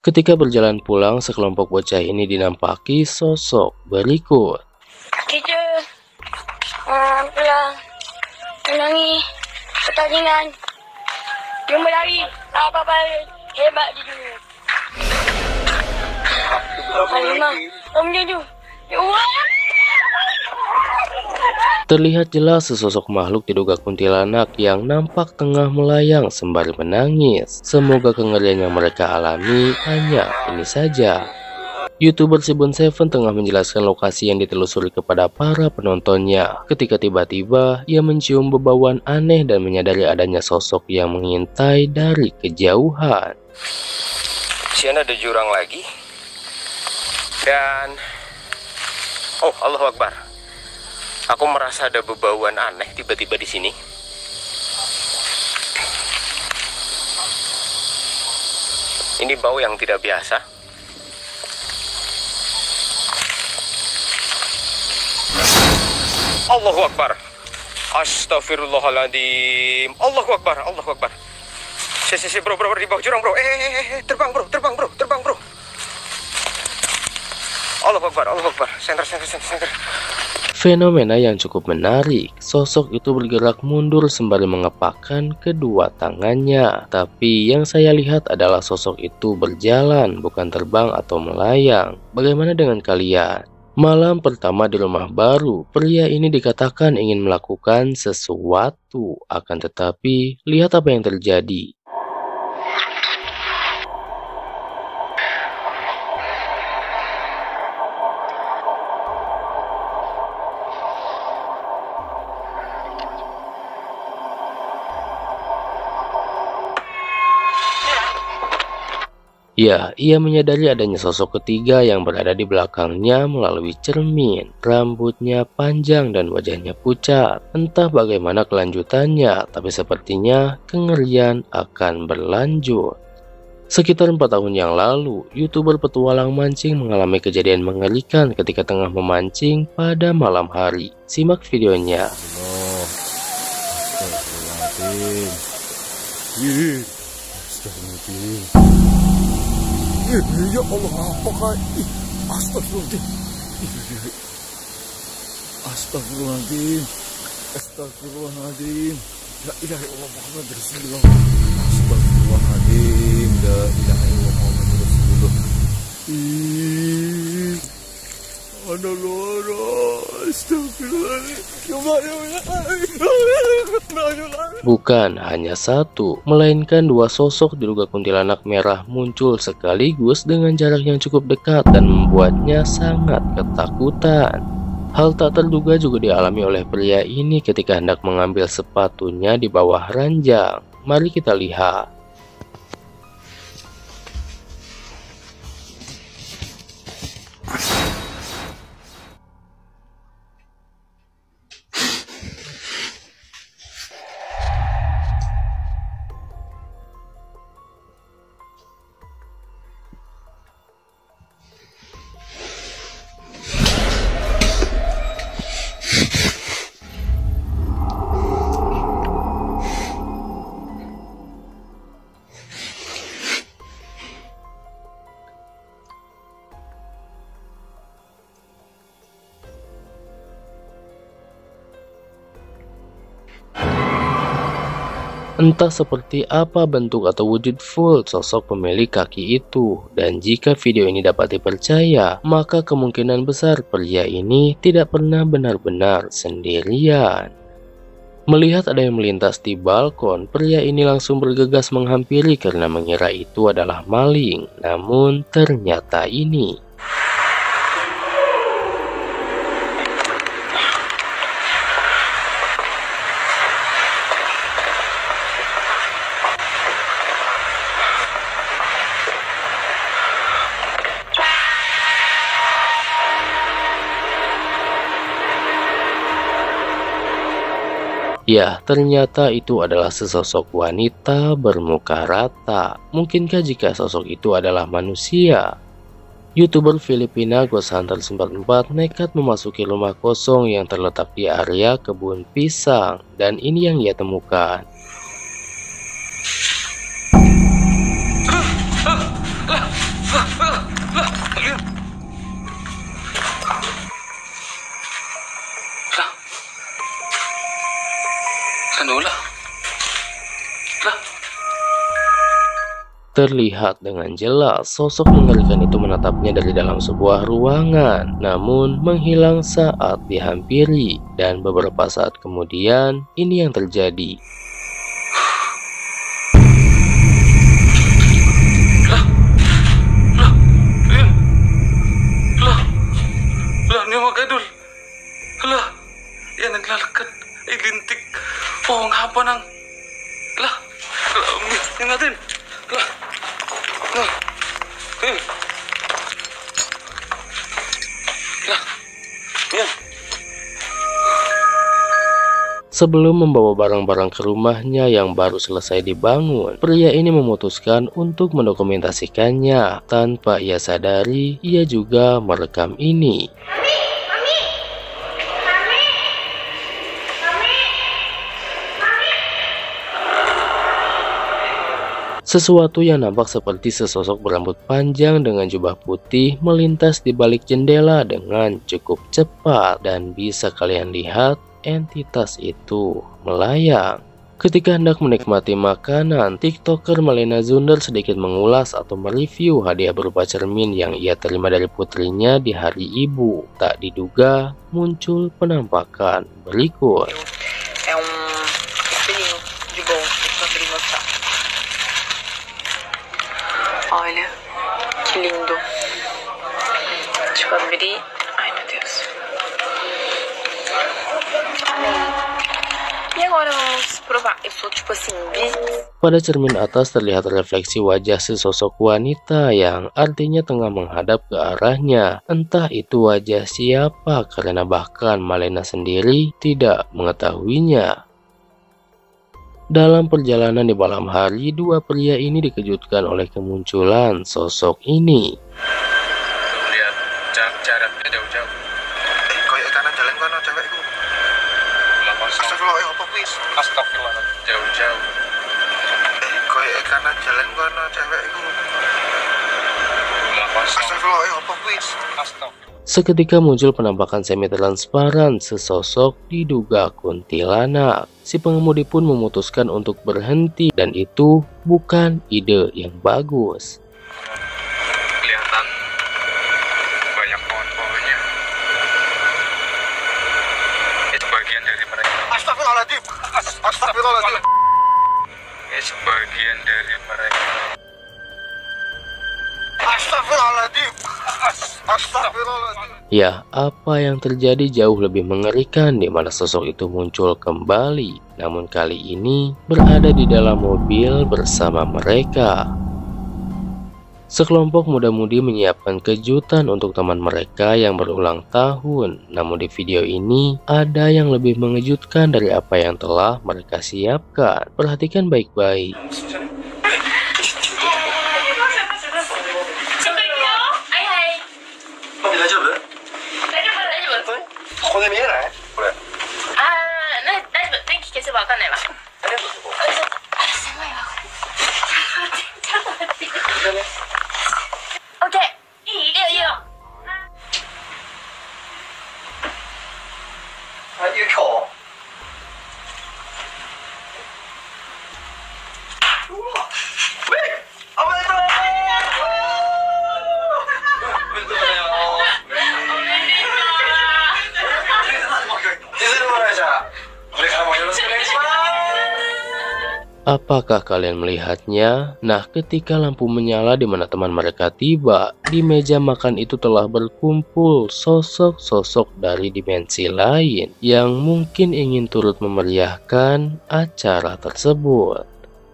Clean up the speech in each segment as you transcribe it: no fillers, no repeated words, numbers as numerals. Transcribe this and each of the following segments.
Ketika berjalan pulang, sekelompok bocah ini dinampaki sosok berikut. Kita pulang menangi pertandingan lomba lari apa-apa hebat di dunia. Halimah, om dia tu. Terlihat jelas sesosok makhluk diduga kuntilanak yang nampak tengah melayang sembari menangis. Semoga kengerian yang mereka alami hanya ini saja. YouTuber Sibun7 tengah menjelaskan lokasi yang ditelusuri kepada para penontonnya. Ketika tiba-tiba ia mencium bebauan aneh dan menyadari adanya sosok yang mengintai dari kejauhan. Sian ada jurang lagi. Dan oh, Allahu Akbar. Aku merasa ada bebauan aneh tiba-tiba di sini. Ini bau yang tidak biasa. Allahu Akbar. Astagfirullahaladzim. Allahu Akbar, Allahu Akbar. Si bro, di bawah jurang bro. Terbang bro. Allahu Akbar, Allahu Akbar. Center. Fenomena yang cukup menarik, sosok itu bergerak mundur sembari mengepakkan kedua tangannya. Tapi yang saya lihat adalah sosok itu berjalan, bukan terbang atau melayang. Bagaimana dengan kalian? Malam pertama di rumah baru, pria ini dikatakan ingin melakukan sesuatu. Akan tetapi, lihat apa yang terjadi. Ya, ia menyadari adanya sosok ketiga yang berada di belakangnya melalui cermin. Rambutnya panjang dan wajahnya pucat. Entah bagaimana kelanjutannya, tapi sepertinya kengerian akan berlanjut. Sekitar 4 tahun yang lalu, YouTuber petualang mancing mengalami kejadian mengerikan ketika tengah memancing pada malam hari. Simak videonya. Ya Allah, apakah astagfirullahaladzim. Astagfirullahaladzim. La ilaha illallah Muhammad Rasulullah. Astagfirullahaladzim. La ilaha illallah Muhammad Rasulullah. Bukan hanya satu, melainkan 2 sosok diduga kuntilanak merah muncul sekaligus dengan jarak yang cukup dekat dan membuatnya sangat ketakutan. Hal tak terduga juga dialami oleh pria ini ketika hendak mengambil sepatunya di bawah ranjang. Mari kita lihat. Entah seperti apa bentuk atau wujud full sosok pemilik kaki itu. Dan jika video ini dapat dipercaya, maka kemungkinan besar pria ini tidak pernah benar-benar sendirian. Melihat ada yang melintas di balkon, pria ini langsung bergegas menghampiri karena mengira itu adalah maling. Namun ternyata ini. Ya, ternyata itu adalah sesosok wanita bermuka rata. Mungkinkah jika sosok itu adalah manusia? YouTuber Filipina Ghost Hunter 94 nekat memasuki rumah kosong yang terletak di area kebun pisang. Dan ini yang ia temukan. Terlihat dengan jelas sosok mengerikan itu menatapnya dari dalam sebuah ruangan, namun menghilang saat dihampiri. Dan beberapa saat kemudian, ini yang terjadi. Lah, ni mga gadol. Lah, yan naglalakad. Ay, lintik. Oh, ngapa nang. Lah, yan natin. Lah, lah, lah, yan. Sebelum membawa barang-barang ke rumahnya yang baru selesai dibangun, pria ini memutuskan untuk mendokumentasikannya. Tanpa ia sadari, ia juga merekam ini. Sesuatu yang nampak seperti sesosok berambut panjang dengan jubah putih melintas di balik jendela dengan cukup cepat, dan bisa kalian lihat entitas itu melayang. Ketika hendak menikmati makanan, TikToker Malena Zunder sedikit mengulas atau mereview hadiah berupa cermin yang ia terima dari putrinya di hari ibu. Tak diduga muncul penampakan berikut. Olha, que lindo. Deixa eu abrir. Ai, meu Deus. Olha aí. E agora vamos provar. Eu sou tipo assim, Pada cermin atas terlihat refleksi wajah sesosok wanita yang artinya tengah menghadap ke arahnya. Entah itu wajah siapa, karena bahkan Malena sendiri tidak mengetahuinya. Dalam perjalanan di malam hari, dua pria ini dikejutkan oleh kemunculan sosok ini. Lihat jaraknya jauh-jauh. Koyok kanan jalan kono cewek iku. Astagfirullah, apa wis? Astagfirullah, jauh-jauh. Koyok kanan jalan kono cewek iku. Astagfirullah, apa wis? Astagfirullah. Seketika muncul penampakan semi-transparan sesosok diduga kuntilanak. Si pengemudi pun memutuskan untuk berhenti, dan itu bukan ide yang bagus. Kelihatan banyak pohon-pohonnya. Itu bagian dari mereka. Astagfirullahaladzim. Astagfirullahaladzim. Itu bagian dari mereka. Astagfirullahaladzim. Astagfirullahaladzim. Ya, apa yang terjadi jauh lebih mengerikan, di mana sosok itu muncul kembali. Namun kali ini berada di dalam mobil bersama mereka. Sekelompok muda-mudi menyiapkan kejutan untuk teman mereka yang berulang tahun. Namun di video ini ada yang lebih mengejutkan dari apa yang telah mereka siapkan. Perhatikan baik-baik. Apakah kalian melihatnya? Nah, ketika lampu menyala di mana teman mereka tiba, di meja makan itu telah berkumpul sosok-sosok dari dimensi lain yang mungkin ingin turut memeriahkan acara tersebut.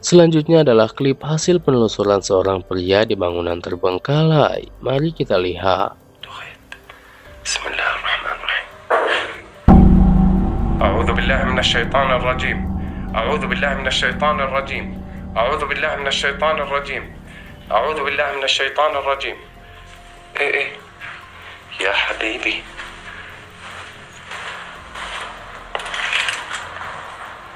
Selanjutnya adalah klip hasil penelusuran seorang pria di bangunan terbengkalai. Mari kita lihat. Bismillahirrahmanirrahim. A'udzu billahi minasy syaithanir rajim. أعوذ بالله من الشيطان الرجيم أعوذ بالله من الشيطان الرجيم أعوذ بالله من الشيطان الرجيم إيه يا حبيبي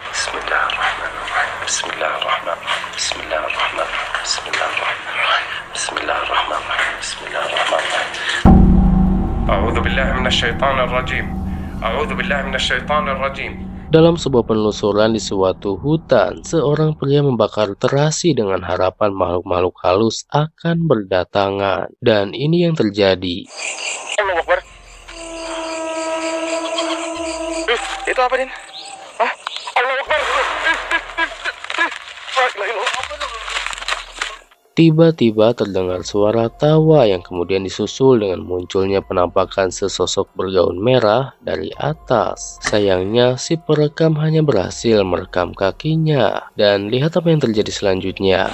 بسم الله الرحمن الرحيم. بسم الله الرحمن الرحيم. بسم الله الرحمن الرحيم. بسم الله الرحمن الرحيم. بسم الله الرحمن الرحيم. بسم الله الرحمن الرحيم. أعوذ بالله من الشيطان الرجيم أعوذ بالله من الشيطان الرجيم Dalam sebuah penelusuran di suatu hutan, seorang pria membakar terasi dengan harapan makhluk-makhluk halus akan berdatangan. Dan ini yang terjadi. Allahu Akbar. Itu apa, Din? Hah? Allahu Akbar. Tiba-tiba terdengar suara tawa yang kemudian disusul dengan munculnya penampakan sesosok bergaun merah dari atas. Sayangnya si perekam hanya berhasil merekam kakinya. Dan lihat apa yang terjadi selanjutnya.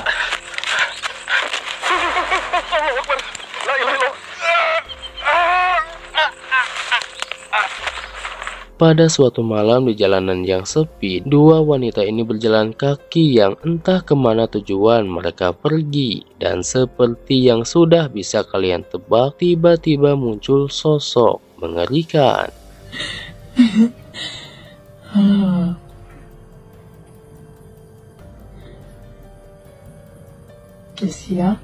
Pada suatu malam di jalanan yang sepi, dua wanita ini berjalan kaki yang entah kemana tujuan mereka pergi. Dan seperti yang sudah bisa kalian tebak, tiba-tiba muncul sosok mengerikan. Kesia?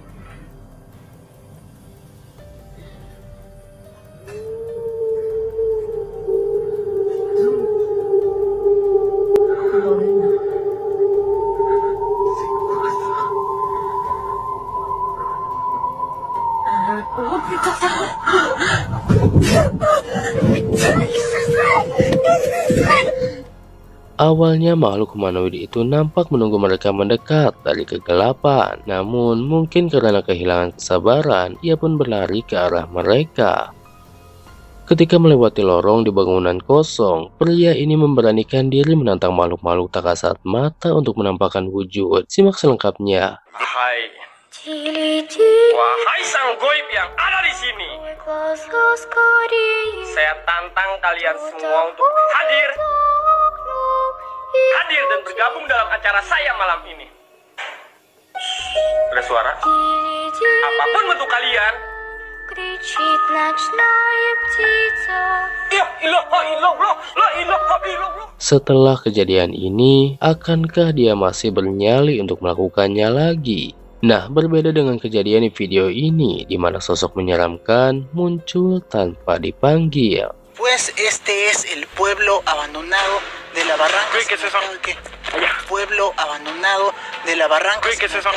Awalnya makhluk humanoid itu nampak menunggu mereka mendekat dari kegelapan. Namun mungkin karena kehilangan kesabaran, ia pun berlari ke arah mereka. Ketika melewati lorong di bangunan kosong, pria ini memberanikan diri menantang makhluk-makhluk tak kasat mata untuk menampakkan wujud. Simak selengkapnya. Hai. Wahai sang goib yang ada di sini. Saya tantang kalian semua untuk hadir dan bergabung dalam acara saya malam ini. Ada suara? Apapun bentuk kalian. Setelah kejadian ini, akankah dia masih bernyali untuk melakukannya lagi? Nah, berbeda dengan kejadian di video ini, di mana sosok menyeramkan muncul tanpa dipanggil. Pues este es el pueblo abandonado de la barranca. ¿Qué es eso? Pueblo abandonado de la barranca. ¿Qué es eso?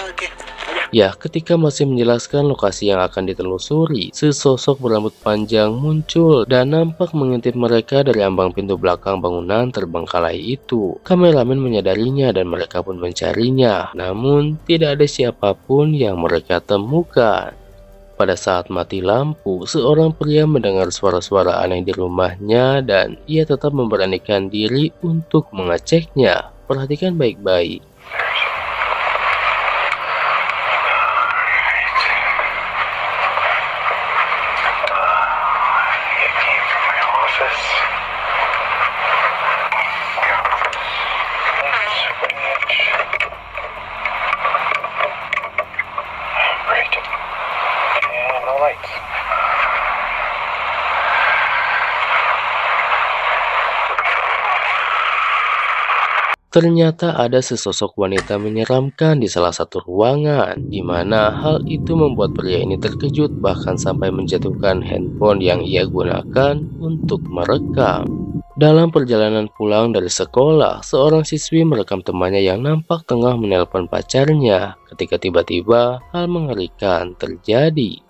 Ya, ketika masih menjelaskan lokasi yang akan ditelusuri, sesosok berambut panjang muncul dan nampak mengintip mereka dari ambang pintu belakang bangunan terbengkalai itu. Kameramen menyadarinya dan mereka pun mencarinya, namun tidak ada siapapun yang mereka temukan. Pada saat mati lampu, seorang pria mendengar suara-suara aneh di rumahnya dan ia tetap memberanikan diri untuk mengeceknya. Perhatikan baik-baik. Ternyata ada sesosok wanita menyeramkan di salah satu ruangan, di mana hal itu membuat pria ini terkejut bahkan sampai menjatuhkan handphone yang ia gunakan untuk merekam. Dalam perjalanan pulang dari sekolah, seorang siswi merekam temannya yang nampak tengah menelpon pacarnya ketika tiba-tiba hal mengerikan terjadi.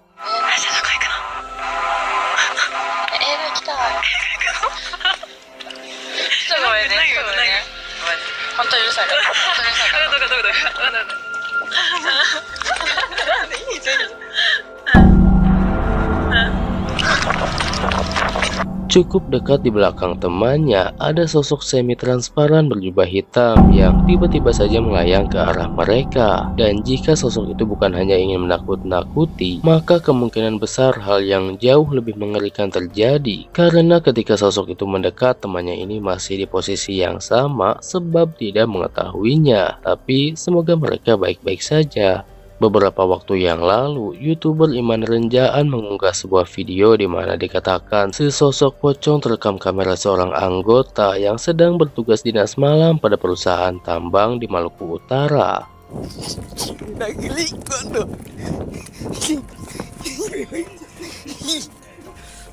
Cukup dekat di belakang temannya, ada sosok semi-transparan berjubah hitam yang tiba-tiba saja melayang ke arah mereka. Dan jika sosok itu bukan hanya ingin menakut-nakuti, maka kemungkinan besar hal yang jauh lebih mengerikan terjadi. Karena ketika sosok itu mendekat, temannya ini masih di posisi yang sama sebab tidak mengetahuinya. Tapi semoga mereka baik-baik saja. Beberapa waktu yang lalu, YouTuber Iman Renjaan mengunggah sebuah video di mana dikatakan sesosok pocong terekam kamera seorang anggota yang sedang bertugas dinas malam pada perusahaan tambang di Maluku Utara.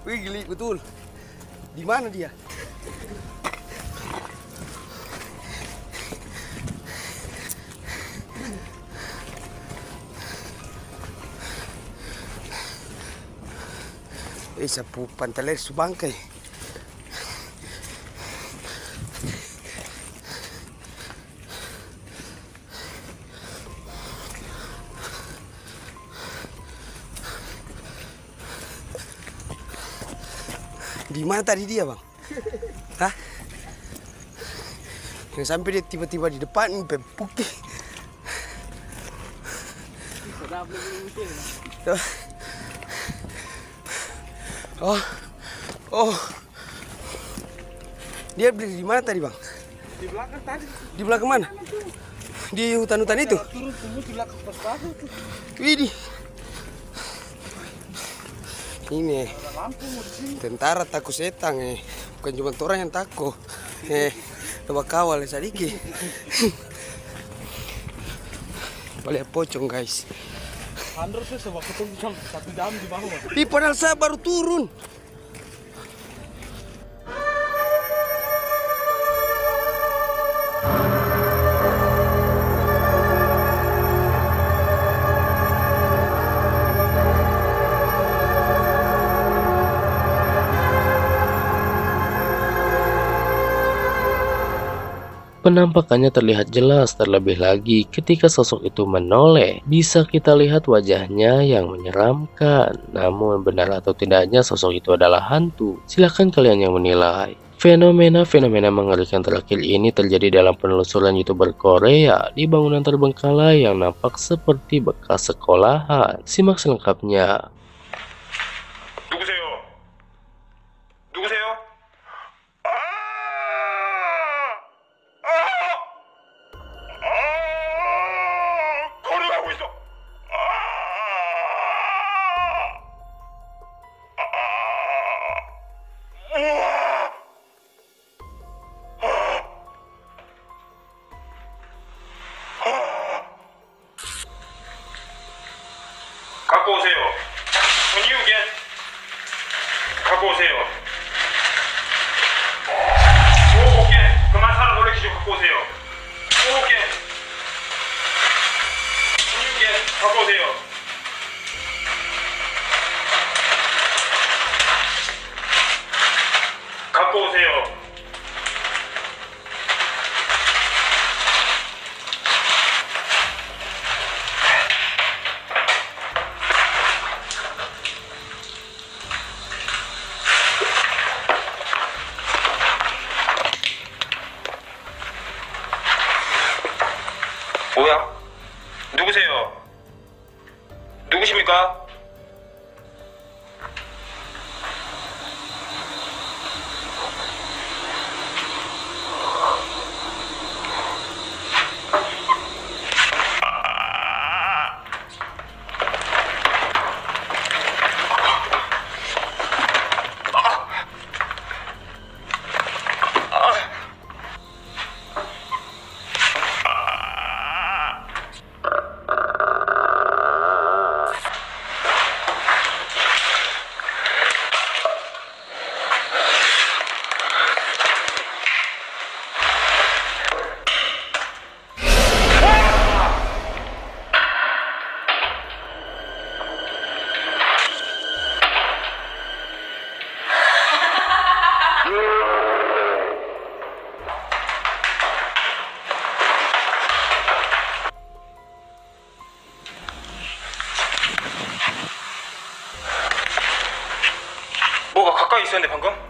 Wih, geli betul. Di mana dia? sapu pantaler su bangkai. Di mana tadi dia, Bang? Hah? Yang sampai dia tiba-tiba di depan putih. Oh. Dia berdiri di mana tadi, Bang? Di belakang tadi. Di belakang mana? Di hutan-hutan itu? Turun tunggu di belakang persatu tuh. Widih. Ini tentara takut setan bukan cuma orang yang takut coba kawal sedikit. Balik pocong guys. Andro sih sebab ketemu 1 jam di bawah. Padahal saya baru turun. Penampakannya terlihat jelas, terlebih lagi ketika sosok itu menoleh. Bisa kita lihat wajahnya yang menyeramkan. Namun benar atau tidaknya sosok itu adalah hantu? Silahkan kalian yang menilai. Fenomena-fenomena mengerikan terakhir ini terjadi dalam penelusuran YouTuber Korea di bangunan terbengkalai yang nampak seperti bekas sekolahan. Simak selengkapnya. 갖고 오세요. 전유견 갖고 오세요. 5개 그만 사람 놀래키죠. 갖고 오세요. 5개 전유견 갖고 오세요. 갖고 오세요. 뭐야? 누구세요? 누구십니까? 뭐가 가까이 있었는데 방금?